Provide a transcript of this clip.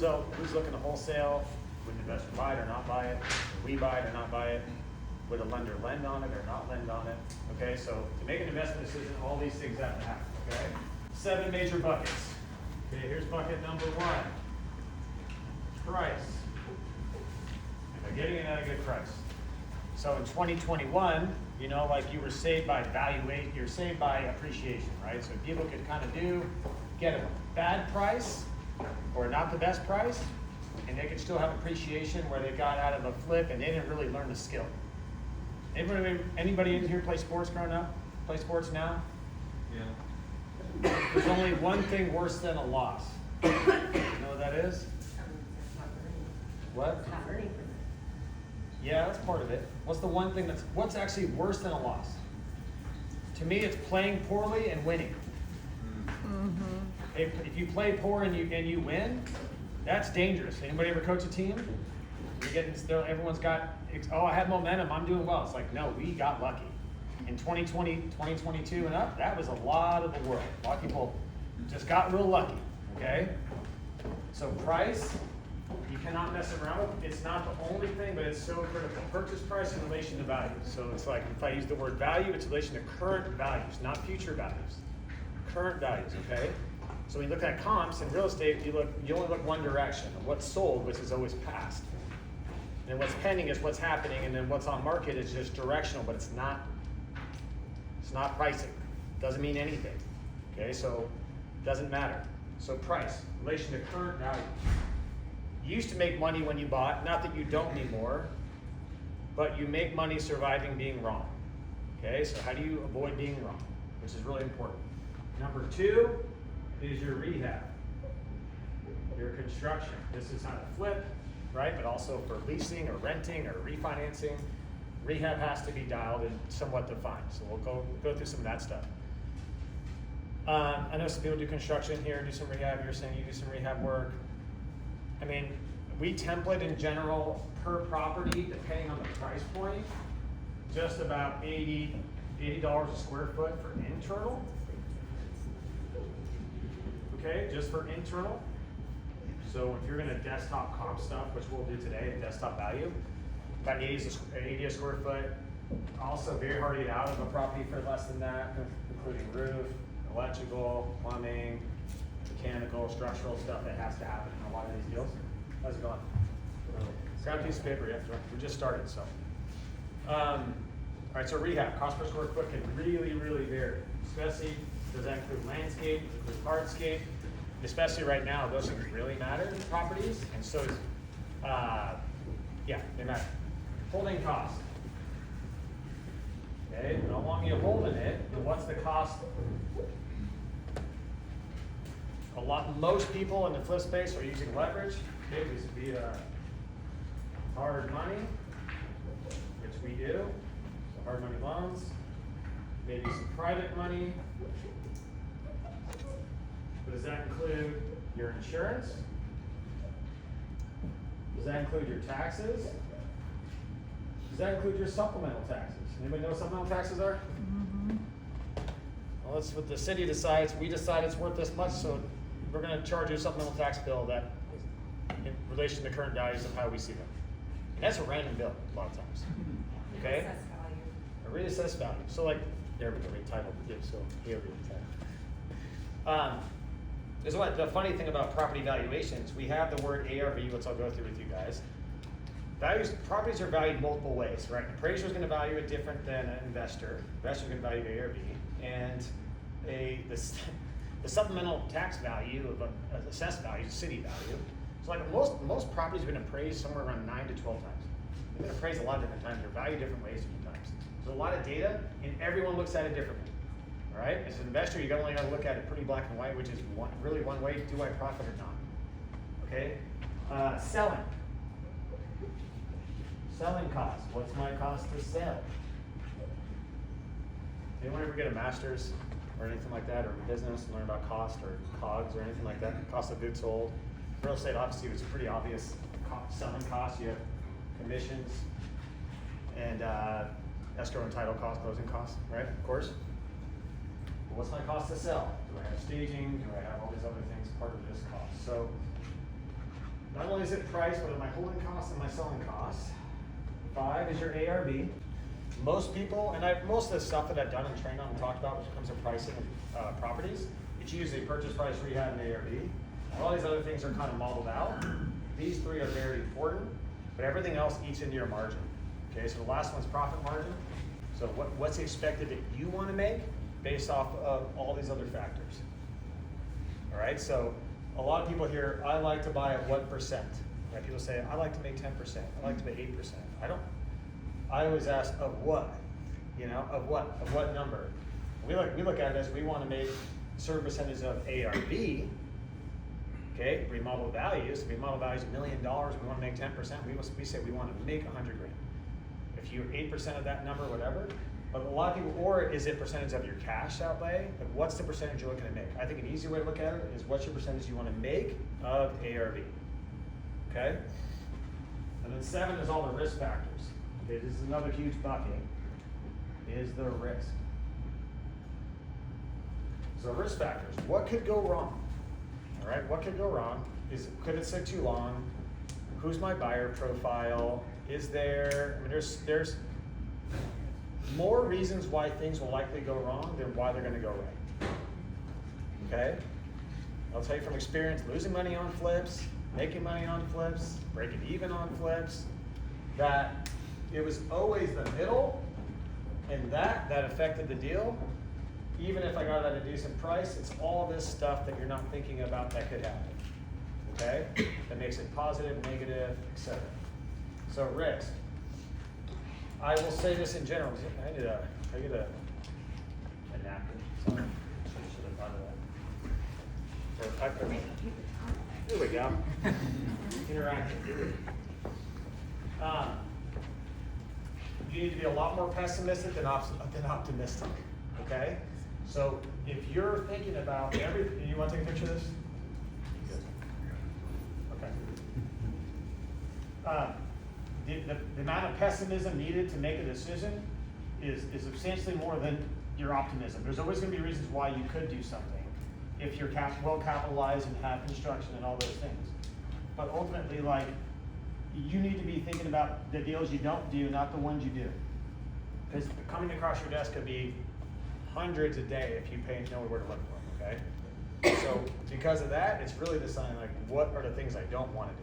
who's looking to wholesale? Would the investor buy it or not buy it? Would we buy it or not buy it? Would a lender lend on it or not lend on it? Okay, so to make an investment decision, all these things have to happen, okay? 7 major buckets. Okay, here's bucket number 1. Price. Am I getting it at a good price? So in 2021, you know, like you were saved by valuation, you're saved by appreciation, right? So people could kind of get a bad price or not the best price, and they could still have appreciation where they got out of a flip and they didn't really learn the skill. Anybody in here play sports growing up? Play sports now? Yeah. There's only one thing worse than a loss. You know what that is? What? Yeah, that's part of it. What's the one thing what's actually worse than a loss? To me, it's playing poorly and winning. If you play poor and you win, that's dangerous. Anybody ever coach a team? You're getting still. Everyone's got. Oh, I have momentum. I'm doing well. It's like, no, we got lucky. In 2020, 2022 and up, that was a lot of the world. A lot of people just got real lucky. Okay. So price, you cannot mess around with. It's not the only thing, but it's so critical. Purchase price in relation to value. So it's like if I use the word value, it's in relation to current values, not future values. Current values. Okay. So when you look at comps in real estate, you only look one direction. What's sold, which is always past. And what's pending is what's happening, and then what's on market is just directional, but it's not pricing. Doesn't mean anything. Okay, so it doesn't matter. So price, relation to current value. You used to make money when you bought, not that you don't anymore, but you make money surviving being wrong. Okay, so how do you avoid being wrong? Which is really important. Number 2 is your rehab, your construction. This is how to flip, right? But also for leasing or renting or refinancing, rehab has to be dialed and somewhat defined. So we'll go through some of that stuff. I know some people do construction here, do some rehab. You're saying you do some rehab work. I mean, we template in general per property, depending on the price point, just about $80 a square foot for internal. Okay, just for internal. So if you're going to desktop comp stuff, which we'll do today, desktop value, about 80 a square foot. Also very hard to get out of a property for less than that, including roof, electrical, plumbing, mechanical, structural stuff that has to happen in a lot of these deals. How's it going? Grab a piece of paper, we just started, so. All right, so rehab, cost per square foot can really, really vary, especially does that include landscape, does it include hardscape? Especially right now, those things really matter in properties, and so is, yeah, they matter. Holding cost. Okay, how long are you holding it, and what's the cost? Most people in the flip space are using leverage. Okay, this would be hard money, which we do. So hard money loans, maybe some private money. But does that include your insurance? Does that include your taxes? Does that include your supplemental taxes? Anybody know what supplemental taxes are? Well, that's what the city decides. We decide it's worth this much, so we're going to charge you a supplemental tax bill that is in relation to the current values of how we see them. And that's a random bill a lot of times. Okay? A reassessed value. So like, there we go, retitled. Yeah, so here we go. Is what the funny thing about property valuations, we have the word ARV, which I'll go through with you guys. Properties are valued multiple ways, right? An appraiser is going to value it different than an investor. Investor is going to value ARV, and the supplemental tax value of an assessed value is city value. So like most properties have been appraised somewhere around 9 to 12 times. They've been appraised a lot of different times. They're valued different ways different times. There's a lot of data, and everyone looks at it differently. All right, as an investor, you only got to look at it pretty black and white, which is really one way: do I profit or not? Okay, selling costs. What's my cost to sell? Anyone ever get a master's or anything like that, or a business and learn about cost or COGS or anything like that? Cost of goods sold. Real estate, obviously, it's pretty obvious. Selling costs. You have commissions and escrow and title costs, closing costs, right? Of course. What's my cost to sell? Do I have staging? Do I have all these other things part of this cost? So not only is it price, but my holding costs and my selling costs. 5 is your ARV. Most people, and most of the stuff that I've done and trained on and talked about, which comes to pricing properties, it's usually purchase price, rehab, and ARV. All these other things are kind of modeled out. These 3 are very important, but everything else eats into your margin. Okay, so the last one's profit margin. So what's expected that you want to make based off of all these other factors. All right, so a lot of people here, I like to buy at what percent? Right? People say, I like to make 10%, I like to make 8%. I always ask, of what? You know, of what number? We look at it as we want to make a certain percentage of ARV, okay, remodel values. Remodel value is $1 million, we want to make 10%, we say we want to make 100 grand. If you're 8% of that number, whatever, but a lot of people, or is it percentage of your cash outlay? Like what's the percentage you're looking to make? I think an easy way to look at it is what's your percentage you want to make of ARV, okay? And then 7 is all the risk factors. Okay, this is another huge bucket, is the risk. So risk factors, what could go wrong? All right, what could go wrong? Could it sit too long? Who's my buyer profile? Is there, I mean, there's more reasons why things will likely go wrong than why they're gonna go right. Okay? I'll tell you from experience, losing money on flips, making money on flips, breaking even on flips, that it was always the middle and that affected the deal. Even if I got it at a decent price, it's all this stuff that you're not thinking about that could happen. Okay? That makes it positive, negative, etc. So risk. I will say this in general. I get a napkin. Sorry. Should have thought of that. Here we go. Interactive. You need to be a lot more pessimistic than optimistic. Okay? So if you're thinking about everything, you want to take a picture of this? Okay. The amount of pessimism needed to make a decision is substantially more than your optimism. There's always going to be reasons why you could do something if you're well capitalized and have construction and all those things. But ultimately, like, you need to be thinking about the deals you don't do, not the ones you do. Because coming across your desk could be hundreds a day if you know where to look for them, okay? So because of that, it's really deciding, like, what are the things I don't want to do?